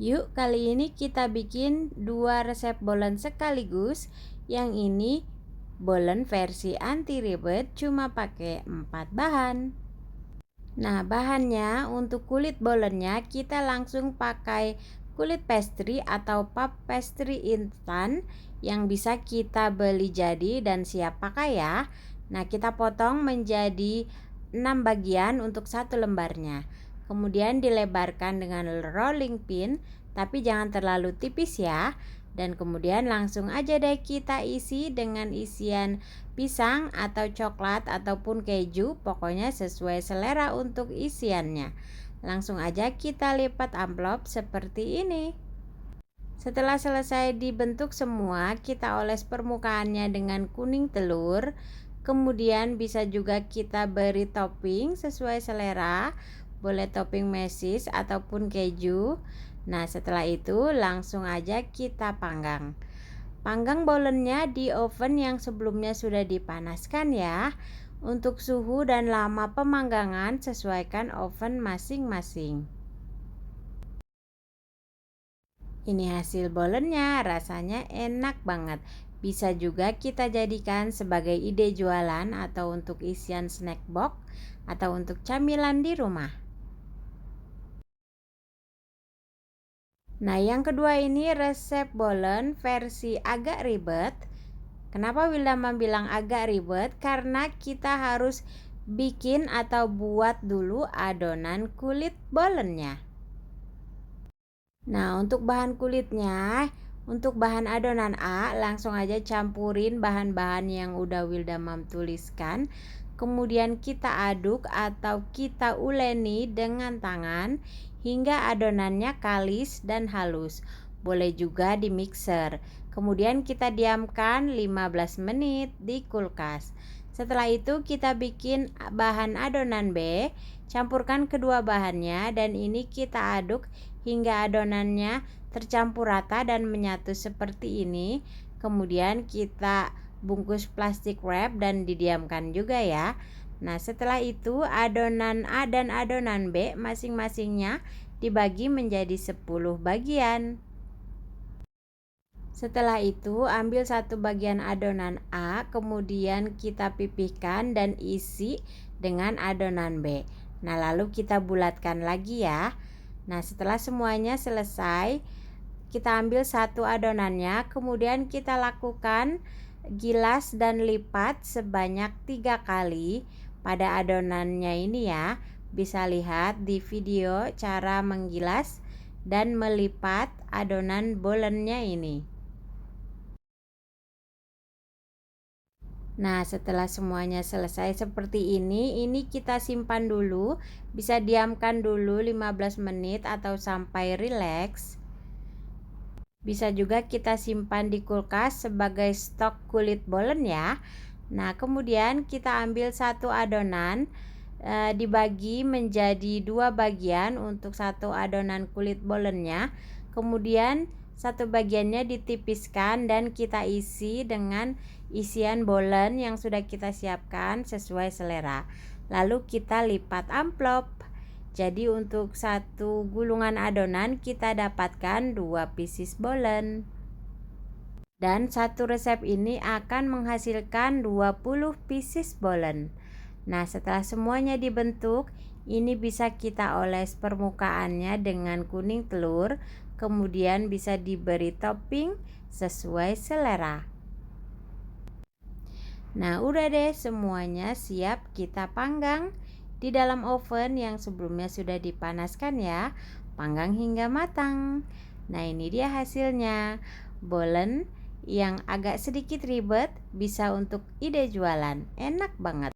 Yuk, kali ini kita bikin 2 resep bolen sekaligus. Yang ini bolen versi anti ribet, cuma pakai 4 bahan. Nah, bahannya untuk kulit bolennya kita langsung pakai kulit pastry atau puff pastry instan yang bisa kita beli jadi dan siap pakai ya. Nah, kita potong menjadi 6 bagian untuk 1 lembarnya. Kemudian dilebarkan dengan rolling pin, tapi jangan terlalu tipis ya. Dan kemudian langsung aja deh kita isi dengan isian pisang atau coklat ataupun keju, pokoknya sesuai selera untuk isiannya. Langsung aja kita lipat amplop seperti ini. Setelah selesai dibentuk semua, kita oles permukaannya dengan kuning telur. Kemudian bisa juga kita beri topping sesuai selera, boleh topping mesis ataupun keju. Nah, setelah itu langsung aja kita panggang. Panggang bolennya di oven yang sebelumnya sudah dipanaskan ya. Untuk suhu dan lama pemanggangan sesuaikan oven masing-masing. Ini hasil bolennya, rasanya enak banget. Bisa juga kita jadikan sebagai ide jualan atau untuk isian snack box atau untuk camilan di rumah. Nah, yang kedua ini resep bolen versi agak ribet. Kenapa Wildama bilang agak ribet? Karena kita harus bikin atau buat dulu adonan kulit bolennya. Nah, untuk bahan kulitnya, untuk bahan adonan A, langsung aja campurin bahan-bahan yang udah Wildama tuliskan. Kemudian kita aduk atau kita uleni dengan tangan hingga adonannya kalis dan halus. Boleh juga di mixer. Kemudian kita diamkan 15 menit di kulkas. Setelah itu kita bikin bahan adonan B, campurkan kedua bahannya dan ini kita aduk hingga adonannya tercampur rata dan menyatu seperti ini. Kemudian kita bungkus plastik wrap dan didiamkan juga ya. Nah, setelah itu adonan A dan adonan B masing-masingnya dibagi menjadi 10 bagian. Setelah itu ambil satu bagian adonan A, kemudian kita pipihkan dan isi dengan adonan B. Nah, lalu kita bulatkan lagi ya. Nah, setelah semuanya selesai, kita ambil satu adonannya, kemudian kita lakukan gilas dan lipat sebanyak 3 kali pada adonannya ini ya. Bisa lihat di video cara menggilas dan melipat adonan bolennya ini. Nah, setelah semuanya selesai seperti ini kita simpan dulu. Bisa diamkan dulu 15 menit atau sampai rileks. Bisa juga kita simpan di kulkas sebagai stok kulit bolen ya. Nah, kemudian kita ambil satu adonan, dibagi menjadi 2 bagian untuk satu adonan kulit bolennya. Kemudian satu bagiannya ditipiskan dan kita isi dengan isian bolen yang sudah kita siapkan sesuai selera. Lalu kita lipat amplop. Jadi untuk satu gulungan adonan kita dapatkan 2 pieces bolen. Dan satu resep ini akan menghasilkan 20 pieces bolen. Nah, setelah semuanya dibentuk, ini bisa kita oles permukaannya dengan kuning telur, kemudian bisa diberi topping sesuai selera. Nah, udah deh semuanya siap kita panggang di dalam oven yang sebelumnya sudah dipanaskan ya. Panggang hingga matang. Nah, ini dia hasilnya. Bolen yang agak sedikit ribet bisa untuk ide jualan. Enak banget.